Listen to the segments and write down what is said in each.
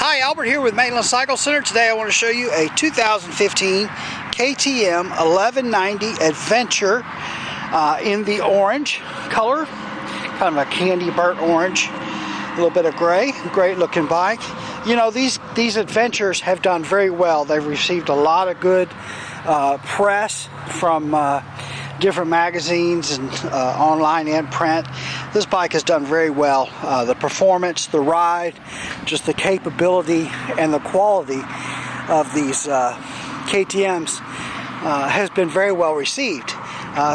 Hi, Albert here with Mainland Cycle Center. Today I want to show you a 2015 KTM 1190 Adventure in the orange color, kind of a candy burnt orange, a little bit of gray. Great looking bike. You know, these Adventures have done very well. They've received a lot of good press from different magazines and online and print. This bike has done very well. The performance, the ride, just the capability and the quality of these KTMs has been very well received.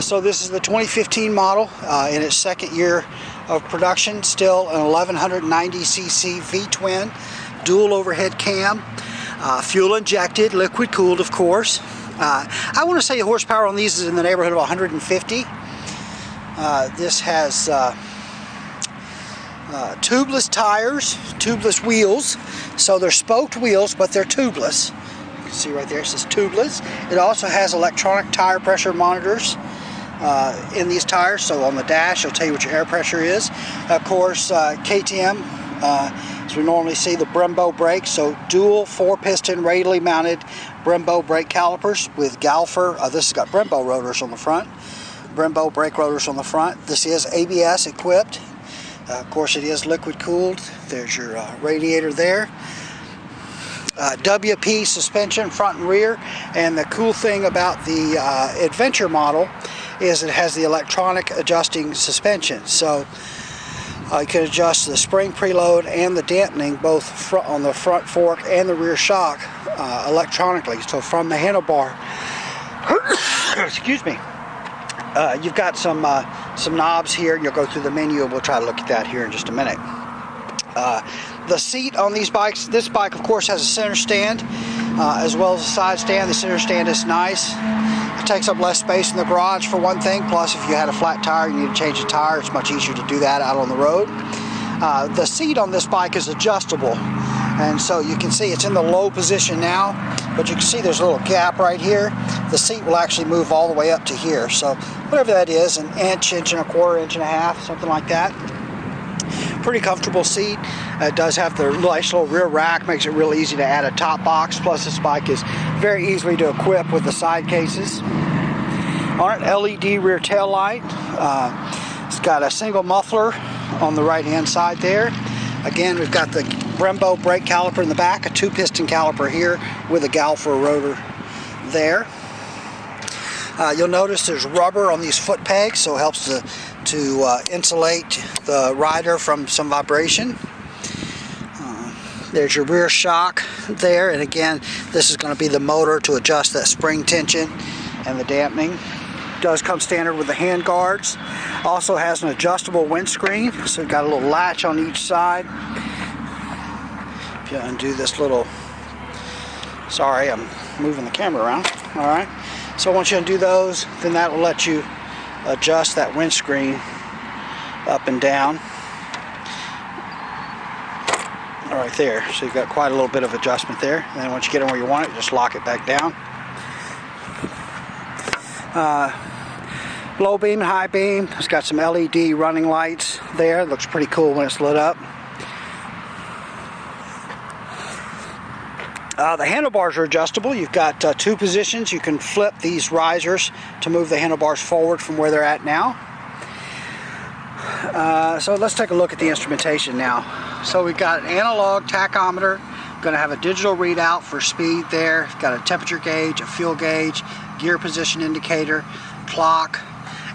So this is the 2015 model in its second year of production. Still an 1190cc V-twin, dual overhead cam, fuel injected, liquid cooled of course. I want to say horsepower on these is in the neighborhood of 150. This has tubeless tires, tubeless wheels. So they're spoked wheels, but they're tubeless. You can see right there it says tubeless. It also has electronic tire pressure monitors in these tires. So on the dash, it'll tell you what your air pressure is. Of course, KTM, as we normally see, the Brembo brakes. So dual 4-piston radially mounted Brembo brake calipers with Galfer. This has got Brembo rotors on the front. Brembo brake rotors on the front. This is ABS equipped. Of course it is liquid cooled. There's your radiator there. WP suspension front and rear. And the cool thing about the Adventure model is it has the electronic adjusting suspension. So you can adjust the spring preload and the dampening both on the front fork and the rear shock electronically. So from the handlebar, excuse me, you've got some knobs here. You'll go through the menu and we'll try to look at that here in just a minute. The seat on these bikes, this bike of course has a center stand as well as a side stand. The center stand is nice. It takes up less space in the garage for one thing, plus if you had a flat tire, you need to change the tire, it's much easier to do that out on the road. The seat on this bike is adjustable, and so you can see it's in the low position now, but you can see there's a little gap right here. The seat will actually move all the way up to here, so whatever that is, an inch, inch and a quarter, inch and a half, something like that. Pretty comfortable seat. It does have the nice little rear rack, makes it real easy to add a top box, plus this bike is very easily to equip with the side cases. On it, LED rear tail light. It's got a single muffler on the right hand side there. Again, we've got the Brembo brake caliper in the back, a 2-piston caliper here with a Galfer rotor there. You'll notice there's rubber on these foot pegs, so it helps to insulate the rider from some vibration. There's your rear shock there, and again, this is going to be the motor to adjust that spring tension and the dampening. It does come standard with the hand guards. Also has an adjustable windscreen, so you've got a little latch on each side. If you undo this little, sorry, I'm moving the camera around. All right, so once you undo those, then that will let you adjust that windscreen up and down. Right there, so you've got quite a little bit of adjustment there, and then once you get it where you want it, just lock it back down. Low beam, high beam, it's got some LED running lights there. It looks pretty cool when it's lit up. The handlebars are adjustable. You've got 2 positions. You can flip these risers to move the handlebars forward from where they're at now. So let's take a look at the instrumentation now. So we've got an analog tachometer. Going to have a digital readout for speed there. Got a temperature gauge, a fuel gauge, gear position indicator, clock,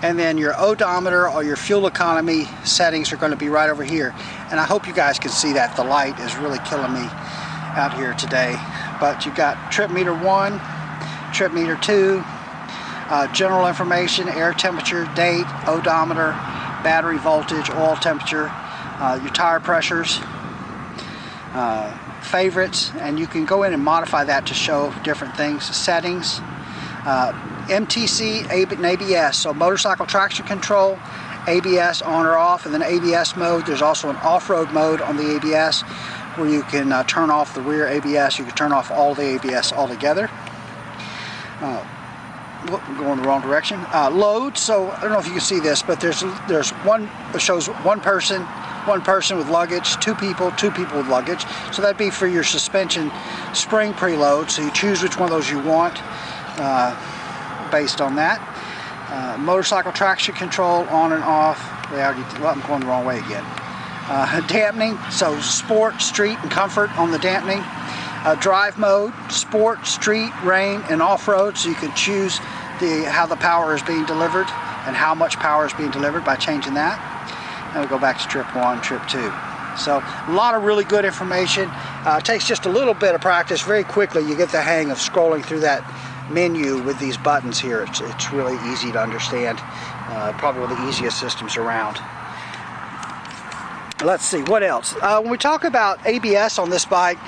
and then your odometer or your fuel economy settings are going to be right over here. And I hope you guys can see that. The light is really killing me out here today. But you've got trip meter 1, trip meter 2, general information, air temperature, date, odometer, battery voltage, oil temperature, your tire pressures, favorites, and you can go in and modify that to show different things. Settings, MTC and ABS, so motorcycle traction control, ABS on or off, and then ABS mode. There's also an off-road mode on the ABS where you can turn off the rear ABS. You can turn off all the ABS altogether. I'm going the wrong direction. Load, so I don't know if you can see this, but there's one that shows one person one person with luggage, two people with luggage. So that'd be for your suspension spring preload. So you choose which one of those you want based on that. Motorcycle traction control on and off. Well, I'm going the wrong way again. Dampening, so sport, street, and comfort on the dampening. Drive mode, sport, street, rain, and off-road. So you can choose how the power is being delivered and how much power is being delivered by changing that. And we'll go back to trip 1, trip 2. So a lot of really good information. It takes just a little bit of practice. Very quickly you get the hang of scrolling through that menu with these buttons here. It's really easy to understand. Probably one of the easiest systems around. Let's see, what else? When we talk about ABS on this bike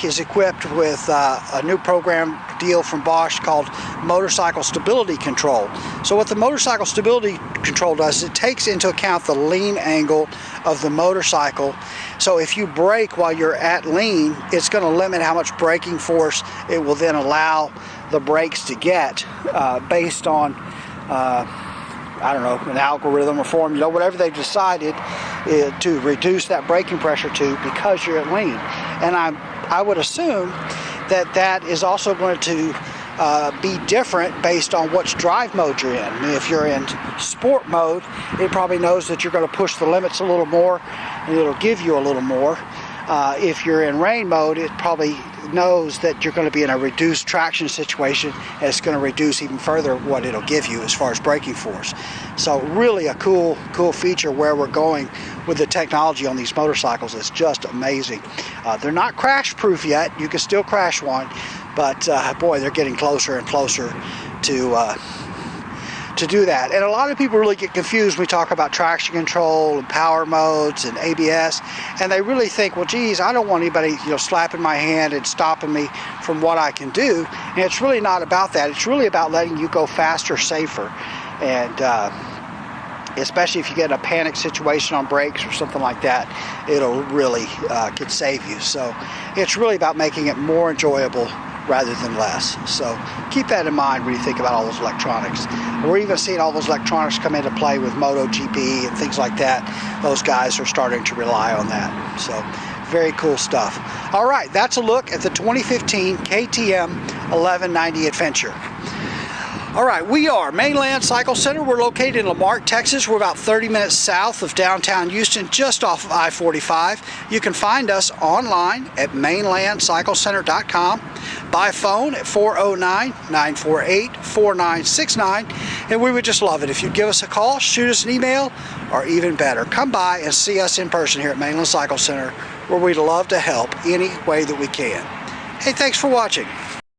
is equipped with a new program deal from Bosch called Motorcycle Stability Control. So what the Motorcycle Stability Control does is it takes into account the lean angle of the motorcycle. So if you brake while you're at lean, it's going to limit how much braking force it will then allow the brakes to get based on I don't know, an algorithm or formula, whatever they've decided to reduce that braking pressure to because you're at lean. And I would assume that is also going to be different based on which drive mode you're in. I mean, if you're in sport mode, it probably knows that you're going to push the limits a little more and it'll give you a little more. If you're in rain mode, it probably knows that you're going to be in a reduced traction situation and it's going to reduce even further what it'll give you as far as braking force. So really a cool feature where we're going with the technology on these motorcycles. It's just amazing. They're not crash proof yet. You can still crash one, but boy, they're getting closer and closer to do that. And a lot of people really get confused when we talk about traction control and power modes and ABS, and they really think, well, geez, I don't want anybody, slapping my hand and stopping me from what I can do. And it's really not about that. It's really about letting you go faster, safer, and especially if you get in a panic situation on brakes or something like that, it'll really could save you. So it's really about making it more enjoyable rather than less. So keep that in mind when you think about all those electronics. We're even seeing all those electronics come into play with MotoGP and things like that. Those guys are starting to rely on that. So very cool stuff. All right, that's a look at the 2015 KTM 1190 Adventure. All right, we are Mainland Cycle Center. We're located in Marque, Texas. We're about 30 minutes south of downtown Houston, just off of I-45. You can find us online at mainlandcyclecenter.com, by phone at 409-948-4969, and we would just love it if you'd give us a call, shoot us an email, or even better, come by and see us in person here at Mainland Cycle Center, where we'd love to help any way that we can. Hey, thanks for watching.